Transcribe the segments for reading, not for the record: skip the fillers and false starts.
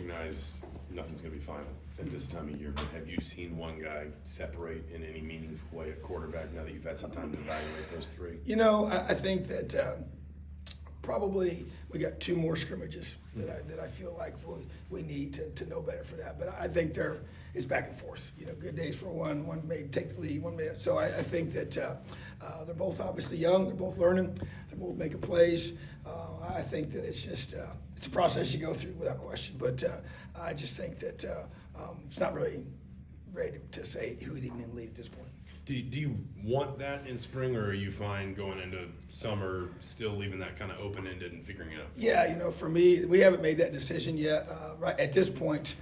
recognize nothing's going to be final at this time of year, but have you seen one guy separate in any meaningful way at quarterback now that you've had some time to evaluate those three? You know, I think that probably we got two more scrimmages that I feel like we need to know better for that. But I think there is back and forth. You know, good days for one may take the lead, one may. So I think that they're both obviously young. They're both learning. They're both making plays. I think that it's just it's a process you go through without question. But I just think that it's not really ready to say who's even in the lead at this point. Do you want that in spring, or are you fine going into summer, still leaving that kind of open-ended and figuring it out? Yeah, you know, for me, we haven't made that decision yet. Right at this point,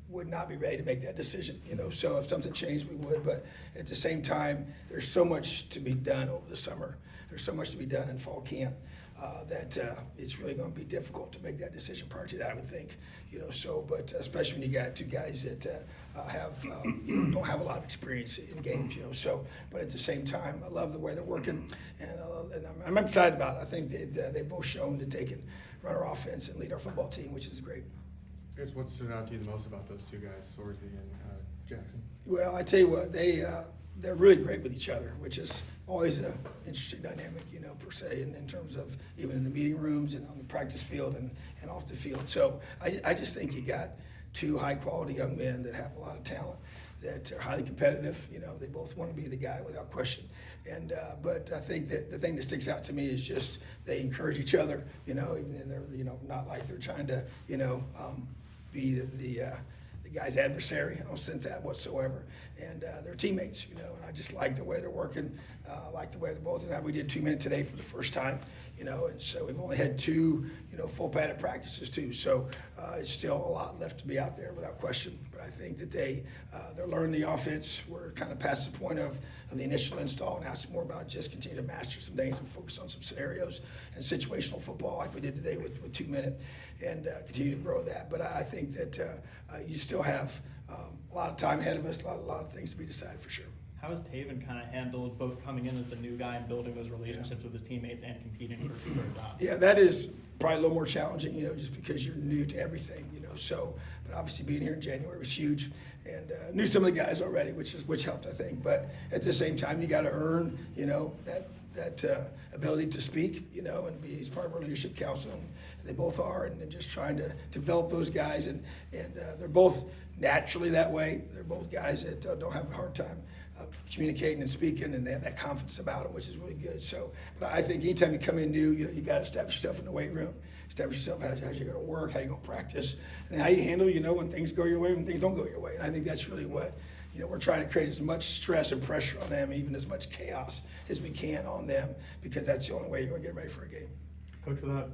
would not be ready to make that decision. You know, so if something changed, we would. But at the same time, there's so much to be done over the summer. There's so much to be done in fall camp that it's really going to be difficult to make that decision prior to that, I would think. You know, so but especially when you got two guys that have don't have a lot of experience in games. You know, so but at the same time, I love the way they're working, and I'm excited about it. I think they've both shown that they can run our offense and lead our football team, which is great. I guess what stood out to you the most about those two guys, Sorsby and Jackson? Well, I tell you what, they're really great with each other, which is always an interesting dynamic, you know, per se, in terms of even in the meeting rooms and on the practice field and off the field. So I just think you got two high-quality young men that have a lot of talent, that are highly competitive. You know, they both want to be the guy without question. And but I think that the thing that sticks out to me is just they encourage each other. You know, even in their, you know, not like they're trying to, you know, be the guy's adversary. I don't sense that whatsoever. And they're teammates, you know, and I just like the way they're working. I like the way they're both. And we did 2 minutes today for the first time, you know, and so we've only had two, you know, full padded practices too. So it's still a lot left to be out there without question. But I think that they're learning the offense. We're kind of past the point of the initial install. Now it's more about just continue to master some things and focus on some scenarios and situational football like we did today with 2 minutes, and continue to grow that. But I think that you still have a lot of time ahead of us, a lot of things to be decided for sure. How has Taven kind of handled both coming in as the new guy and building those relationships with his teammates and competing for a job? Yeah, that is probably a little more challenging, you know, just because you're new to everything, you know. So, but obviously being here in January was huge, and knew some of the guys already, which helped, I think. But at the same time, you got to earn, you know, that ability to speak, you know, and be part of our leadership council. And they both are, and just trying to develop those guys, and they're both naturally that way. They're both guys that don't have a hard time communicating and speaking, and they have that confidence about them, which is really good. So, but I think anytime you come in new, you know, you got to establish yourself in the weight room, establish yourself how you're going to work, how you're going to practice, and how you handle, you know, when things go your way, when things don't go your way. And I think that's really what, you know, we're trying to create as much stress and pressure on them, even as much chaos as we can on them, because that's the only way you're going to get them ready for a game. Coach, without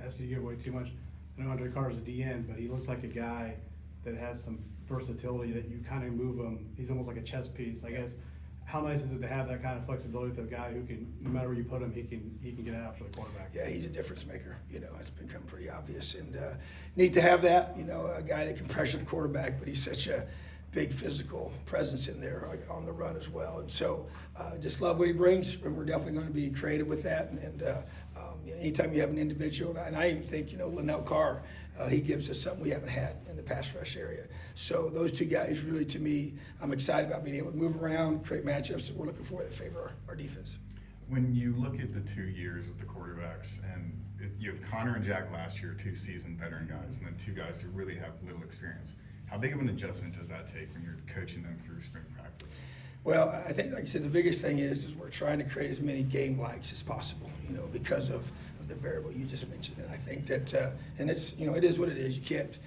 asking you to give away too much, I know Andre Carr's a DN, but he looks like a guy that has some versatility that you kind of move him. He's almost like a chess piece, I guess. How nice is it to have that kind of flexibility with a guy who can, no matter where you put him, he can get it out for the quarterback? Yeah, he's a difference maker. You know, it's become pretty obvious, and neat to have that. You know, a guy that can pressure the quarterback, but he's such a big physical presence in there on the run as well. And so, just love what he brings, and we're definitely going to be creative with that. And you know, anytime you have an individual, and I even think, you know, Linnell Carr, he gives us something we haven't had in the pass rush area. So those two guys really, to me, I'm excited about being able to move around, create matchups that we're looking for that favor our defense. When you look at the 2 years with the quarterbacks, and you have Connor and Jack last year, two seasoned veteran guys, and then two guys who really have little experience, how big of an adjustment does that take when you're coaching them through spring practice? Well, I think, like I said, the biggest thing is we're trying to create as many game likes as possible, you know, because of the variable you just mentioned. And I think that, and it's, you know, it is what it is. You can't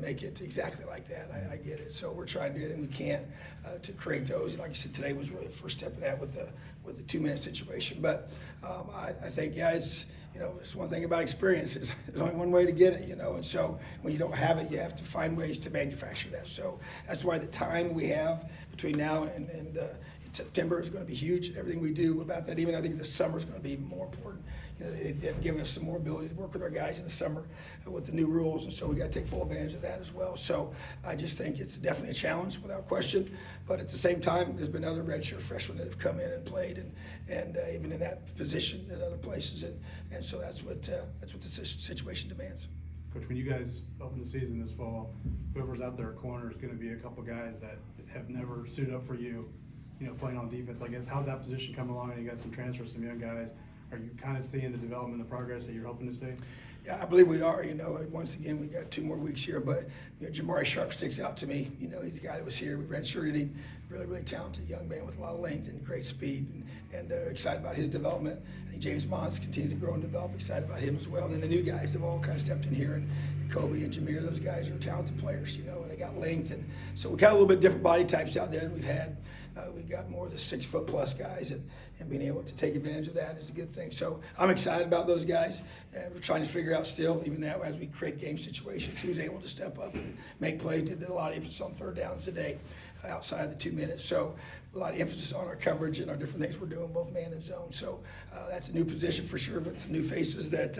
make it exactly like that. I get it. So we're trying to do everything we can to create those. Like I said, today was really the first step in that with the 2 minute situation. But I think, guys, you know, it's one thing about experience is there's only one way to get it, you know, and so when you don't have it, you have to find ways to manufacture that. So that's why the time we have between now and September is going to be huge. Everything we do about that, even I think the summer is going to be more important. You know, they've given us some more ability to work with our guys in the summer with the new rules, and so we got to take full advantage of that as well. So I just think it's definitely a challenge without question. But at the same time, there's been other redshirt freshmen that have come in and played, and even in that position at other places, and so that's what the situation demands. Coach, when you guys open the season this fall, whoever's out there at corner is gonna be a couple guys that have never suited up for you, playing on defense. I guess, how's that position coming along? You got some transfers, some young guys. Are you kind of seeing the development, the progress that you're hoping to see? Yeah, I believe we are. Once again, we got 2 more weeks here, but Jamari Sharp sticks out to me. He's a guy that was here. We redshirted him. Really, really talented young man with a lot of length and great speed, and excited about his development. I think James Mons continued to grow and develop. Excited about him as well. And then the new guys have all kind of stepped in here, and Kobe and Jameer. Those guys are talented players, and they got length, and so we got a little bit different body types out there than we've had. We've got more of the 6-foot+ guys, and being able to take advantage of that is a good thing. So I'm excited about those guys, and we're trying to figure out still, even now as we create game situations, who's able to step up and make plays. Did a lot of emphasis on 3rd downs today, outside of the 2 minutes. So a lot of emphasis on our coverage and our different things we're doing, both man and zone. So that's a new position for sure, with some new faces that,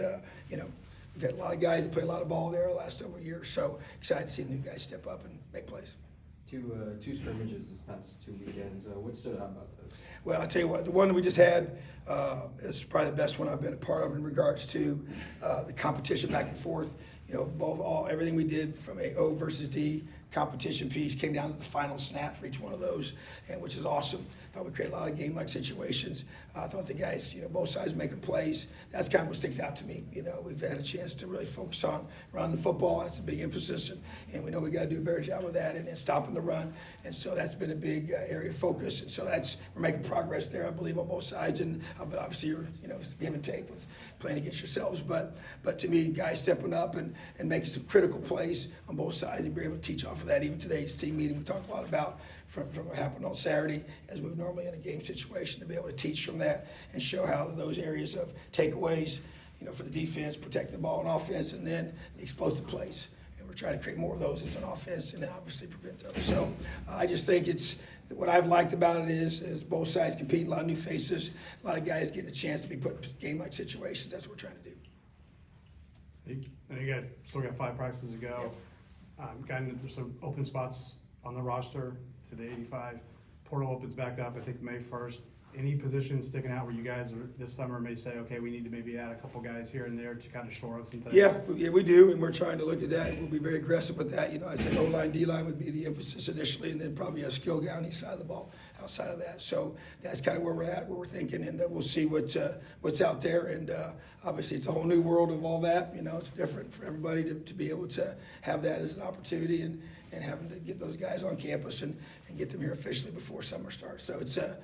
we've had a lot of guys that play a lot of ball there the last several years. So excited to see the new guys step up and make plays. Two scrimmages this past 2 weekends. What stood out about those? Well, I'll tell you what, the one that we just had is probably the best one I've been a part of in regards to the competition back and forth. Everything we did from a O versus D competition piece came down to the final snap for each one of those, and which is awesome. Thought we created a lot of game-like situations. I thought the guys, both sides making plays. That's kind of what sticks out to me. We've had a chance to really focus on running the football, and it's a big emphasis, and we know we got to do a better job with that, and stopping the run. And so that's been a big area of focus. And so we're making progress there, I believe, on both sides. And but obviously, you're give and take with playing against yourselves. But to me, guys stepping up and making some critical plays on both sides, and be able to teach off of that. Even today's team meeting, we talked a lot about from what happened on Saturday, as we would normally in a game situation, to be able to teach from that and show how those areas of takeaways, for the defense, protecting the ball on offense, and then the explosive plays. And we're trying to create more of those as an offense, and then obviously prevent those. So I just think what I've liked about it is both sides compete, a lot of new faces, a lot of guys getting a chance to be put in game-like situations. That's what we're trying to do. And you still got 5 practices to go. There's some open spots on the roster to the 85. Portal opens back up, I think, May 1st. Any positions sticking out where you guys this summer may say, okay, we need to maybe add a couple guys here and there to kind of shore up some things? Yeah, we do, and we're trying to look at that. We'll be very aggressive with that. I think O-line, D-line would be the emphasis initially, and then probably a skill guy on each side of the ball outside of that. So that's kind of where we're at, where we're thinking, and we'll see what's out there. And obviously, it's a whole new world of all that. It's different for everybody to be able to have that as an opportunity, and having to get those guys on campus and get them here officially before summer starts. So it's a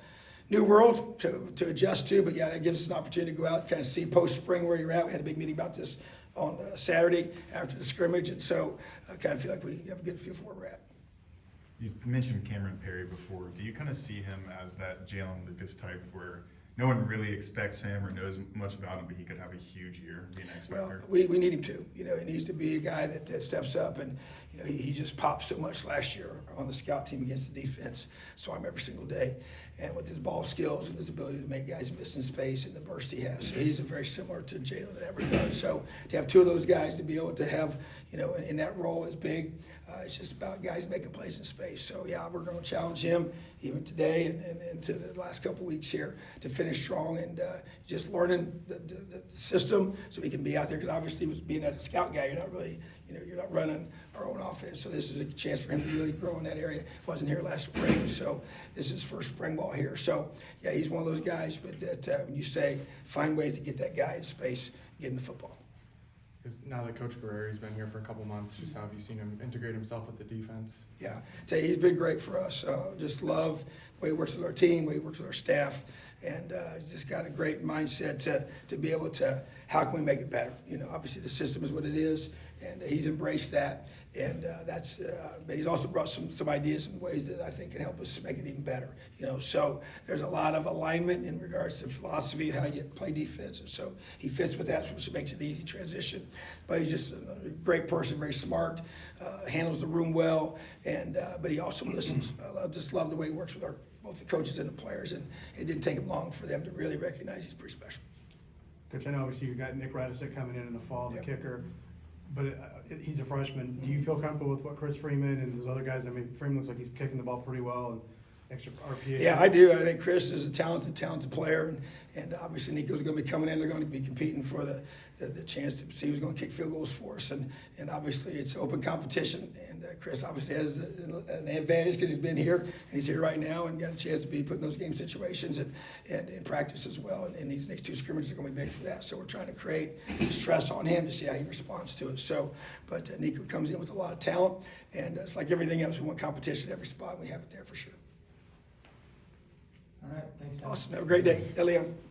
new world to adjust to, but yeah, that gives us an opportunity to go out and kind of see post-spring where you're at. We had a big meeting about this on Saturday after the scrimmage, and so I kind of feel like we have a good feel for where we're at. You mentioned Cameron Perry before. Do you kind of see him as that Jalen Lucas type where no one really expects him or knows much about him, but he could have a huge year, be an X factor? Well, we need him to. He needs to be a guy that steps up, and he just popped so much last year on the scout team against the defense. Saw him every single day, and with his ball skills and his ability to make guys miss in space and the burst he has, so he's very similar to Jalen in that regard. So to have 2 of those guys to be able to have in that role is big. It's just about guys making plays in space. So yeah, we're going to challenge him even today and to the last couple of weeks here to finish strong and just learning the system so he can be out there, because obviously being as a scout guy, you're not really you're not running our own offense. So this is a chance for him to really grow in that area. Wasn't here last spring, so this is his first spring ball here. So yeah, he's one of those guys that when you say find ways to get that guy in space, get in the football. Now that Coach Guerreri's been here for a couple months, just how have you seen him integrate himself with the defense? Yeah, tell you, he's been great for us. Just love the way he works with our team, the way he works with our staff, and he's just got a great mindset to be able to, how can we make it better? Obviously the system is what it is, and he's embraced that, and but he's also brought some ideas and ways that I think can help us make it even better. So there's a lot of alignment in regards to philosophy, how you play defense, and so he fits with that, which makes it an easy transition. But he's just a great person, very smart, handles the room well, and but he also listens. I just love the way he works with both the coaches and the players, and it didn't take him long for them to really recognize he's pretty special. Coach, I know obviously you got Nick Radisek coming in the fall, the kicker, but he's a freshman. Do you feel comfortable with what Chris Freeman and those other guys? I mean, Freeman looks like he's kicking the ball pretty well and extra RPA. Yeah, I do. I think Chris is a talented player, and obviously Nico's gonna be coming in, they're gonna be competing for the chance to see who's gonna kick field goals for us, and obviously it's open competition, and Chris obviously has an advantage because he's been here, and he's here right now, and got a chance to be put in those game situations and in practice as well, and these next 2 scrimmages are gonna be big for that, so we're trying to create stress on him to see how he responds to it, so, but Nico comes in with a lot of talent, and it's like everything else, we want competition at every spot, and we have it there for sure. All right, thanks, Tom. Awesome, have a great day, Eliam.